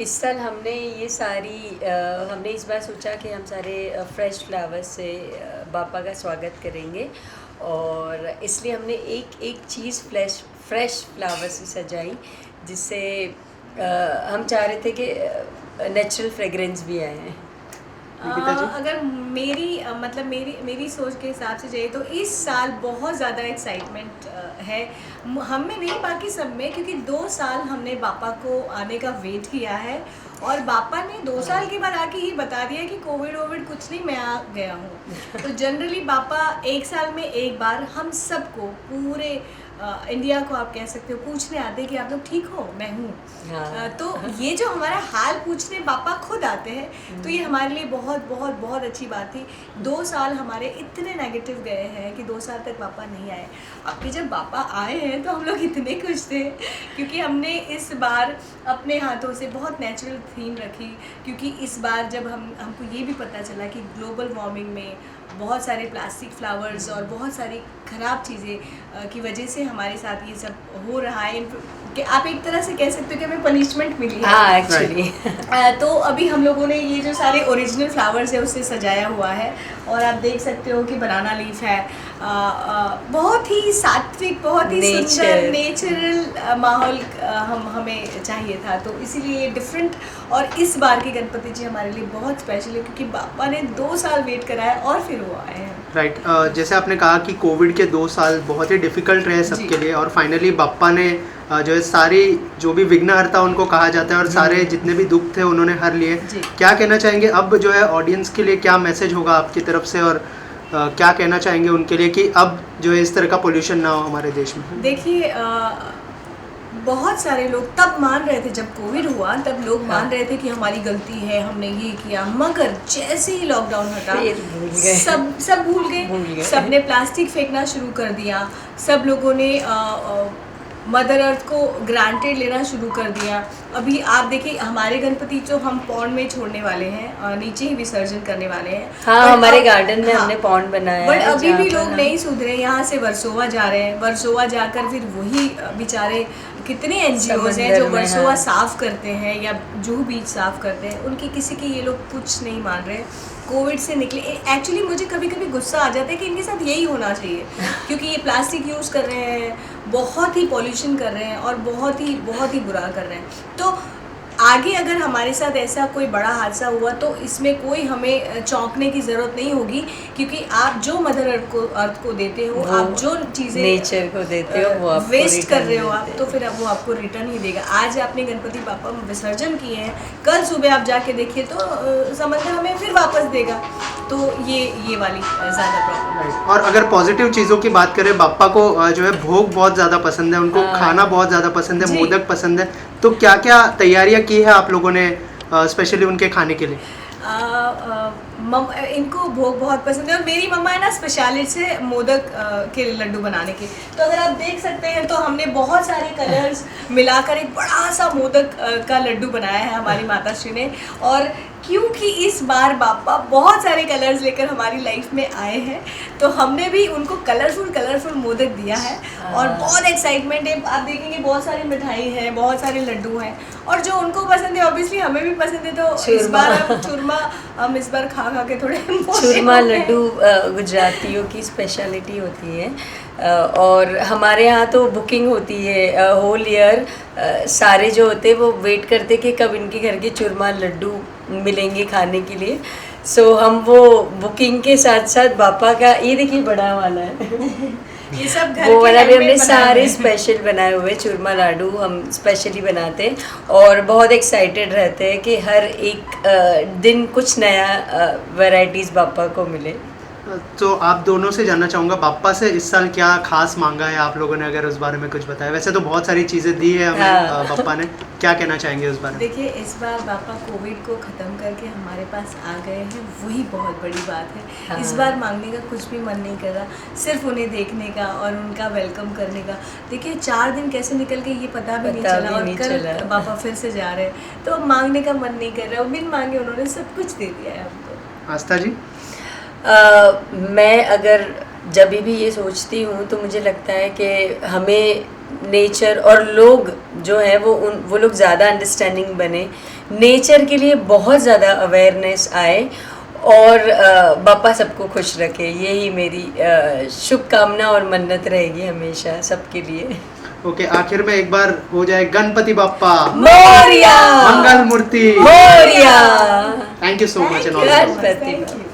इस साल हमने ये हमने इस बार सोचा कि हम सारे फ्रेश फ्लावर्स से बापा का स्वागत करेंगे और इसलिए हमने एक एक चीज़ फ्रेश फ्लावर से सजाई जिससे हम चाह रहे थे कि नेचुरल फ्रेगरेंस भी आए। अगर मतलब मेरी सोच के हिसाब से जाए तो इस साल बहुत ज़्यादा एक्साइटमेंट है हम में नहीं, बाकी सब में, क्योंकि 2 साल हमने पापा को आने का वेट किया है और पापा ने 2 साल के बाद आके ही बता दिया कि कोविड कुछ नहीं, मैं आ गया हूँ। तो जनरली पापा 1 साल में एक बार हम सबको, पूरे इंडिया को आप कह सकते हो, पूछने आते हैं कि आप लोग ठीक हो, मैं हूँ। हाँ। तो ये जो हमारा हाल पूछने पापा खुद आते हैं, तो ये हमारे लिए बहुत बहुत बहुत अच्छी बात थी। 2 साल हमारे इतने नेगेटिव गए हैं कि 2 साल तक पापा नहीं आए। अब कि जब पापा आए हैं तो हम लोग इतने खुश थे, क्योंकि हमने इस बार अपने हाथों से बहुत नेचुरल थीम रखी, क्योंकि इस बार जब हमको ये भी पता चला कि ग्लोबल वार्मिंग में बहुत सारे प्लास्टिक फ्लावर्स और बहुत सारी ख़राब चीज़ें की वजह से हमारे साथ ये सब हो रहा है, कि आप एक तरह से कह सकते हो कि हमें पनिशमेंट मिली है। हाँ, एक्चुअली तो अभी हम लोगों ने ये जो सारे ओरिजिनल फ्लावर्स है उससे सजाया हुआ है, और आप देख सकते हो कि बनाना लीफ है। बहुत ही सात्विक, बहुत ही सुंदर नेचुरल माहौल हमें चाहिए था, तो इसीलिए डिफरेंट। और इस बार के गणपति जी हमारे लिए बहुत स्पेशल है, क्योंकि पापा ने 2 साल वेट कराया और फिर वो आए हैं। राइट। जैसे आपने कहा कि कोविड के 2 साल बहुत ही डिफ़िकल्ट रहे सबके लिए, और फाइनली बाप्पा ने जो है सारी जो भी विघ्नहर्ता उनको कहा जाता है और सारे जितने भी दुख थे उन्होंने हर लिए। क्या कहना चाहेंगे अब जो है ऑडियंस के लिए, क्या मैसेज होगा आपकी तरफ से, और क्या कहना चाहेंगे उनके लिए कि अब जो है इस तरह का पोल्यूशन ना हो हमारे देश में? देखिए, बहुत सारे लोग तब मान रहे थे, जब कोविड हुआ तब लोग मान रहे थे कि हमारी गलती है, हमने ये किया, मगर जैसे ही लॉकडाउन हटा सब भूल गए। सबने प्लास्टिक फेंकना शुरू कर दिया, सब लोगों ने मदर अर्थ को ग्रांटेड लेना शुरू कर दिया। अभी आप देखिए, हमारे गणपति जो हम पॉन्ड में छोड़ने वाले हैं, नीचे ही विसर्जन करने वाले हैं। हाँ, हमारे गार्डन में हमने पॉन्ड बनाया है। बट अभी भी लोग नहीं सुधरे, यहाँ से वर्सोवा जा रहे हैं, वर्सोवा जाकर फिर वही बेचारे कितने एनजीओज हैं जो वर्सोवा साफ करते हैं या जूहू बीच साफ करते हैं, उनकी किसी की ये लोग कुछ नहीं मान रहे। कोविड से निकले, एक्चुअली मुझे कभी कभी गुस्सा आ जाता है कि इनके साथ यही होना चाहिए, क्योंकि ये प्लास्टिक यूज़ कर रहे हैं, बहुत ही पॉल्यूशन कर रहे हैं और बहुत ही बुरा कर रहे हैं। तो आगे अगर हमारे साथ ऐसा कोई बड़ा हादसा हुआ तो इसमें कोई हमें चौंकने की ज़रूरत नहीं होगी, क्योंकि आप जो मदर अर्थ को देते हो, आप जो चीज़ें नेचर को देते हो, वो आपको वेस्ट कर रहे हो आप, तो फिर अब वो आपको रिटर्न ही देगा। आज आपने गणपति पापा विसर्जन किए हैं, कल सुबह आप जाके देखिए तो समंदर हमें फिर वापस देगा। तो ये वाली ज़्यादा प्रॉब्लम है। और अगर पॉजिटिव चीज़ों की बात करें, बाप्पा को जो है भोग बहुत ज़्यादा पसंद है, उनको खाना बहुत ज़्यादा पसंद है, मोदक पसंद है, तो क्या क्या तैयारियां की है आप लोगों ने स्पेशली उनके खाने के लिए? इनको भोग बहुत पसंद है, और मेरी मम्मा है ना स्पेशलिस्ट है मोदक के लड्डू बनाने के। तो अगर आप देख सकते हैं तो हमने बहुत सारे कलर्स मिलाकर एक बड़ा सा मोदक का लड्डू बनाया है हमारी माता श्री ने। और क्योंकि इस बार बापा बहुत सारे कलर्स लेकर हमारी लाइफ में आए हैं, तो हमने भी उनको कलरफुल मोदक दिया है, और बहुत एक्साइटमेंट है। आप देखेंगे बहुत सारी मिठाई है, बहुत सारे लड्डू हैं, और जो उनको पसंद है ऑब्वियसली हमें भी पसंद है। तो इस बार हम इस बार खा के थोड़े चूरमा लड्डू गुजरातियों की स्पेशलिटी होती है, और हमारे यहाँ तो बुकिंग होती है होल ईयर। सारे जो होते हैं वो वेट करते कि कब इनके घर के चूरमा लड्डू मिलेंगे खाने के लिए। सो हम वो बुकिंग के साथ साथ बापा का, ये देखिए बड़ा वाला है ये सब घर वो वाला भी हमने सारे स्पेशल बनाए हुए चूरमा लाडू हम स्पेशली बनाते हैं, और बहुत एक्साइटेड रहते हैं कि हर एक दिन कुछ नया वैरायटीज़ बापा को मिले। तो आप दोनों से जानना चाहूँगा, बाप्पा से इस साल क्या खास मांगा है आप लोगों ने, अगर उस बारे में कुछ बताया। वैसे तो बहुत सारी चीज़ें दी है हमें बाप्पा ने, क्या कहना चाहेंगे उस बारे में? देखिए, इस बार बापा कोविड को ख़त्म करके हमारे पास आ गए हैं, वही बहुत बड़ी बात है। इस बार मांगने का कुछ भी मन नहीं कर रहा, सिर्फ उन्हें देखने का और उनका वेलकम करने का। देखिए 4 दिन कैसे निकल गए ये पता भी नहीं चला, और कल बापा फिर से जा रहे हैं, तो मांगने का मन नहीं कर रहा। बिन मांगे उन्होंने सब कुछ दे दिया है हमको। आस्था जी? मैं अगर जब भी ये सोचती हूँ तो मुझे लगता है कि हमें नेचर और लोग जो है वो लोग ज़्यादा अंडरस्टैंडिंग बने, नेचर के लिए बहुत ज़्यादा अवेयरनेस आए और बापा सबको खुश रखे, यही मेरी शुभकामना और मन्नत रहेगी हमेशा सबके लिए। ओके, आखिर में एक बार हो जाए Ganpati Bappa Morya, Mangal Murti Morya. Thank you so much. Ganpati Bappa.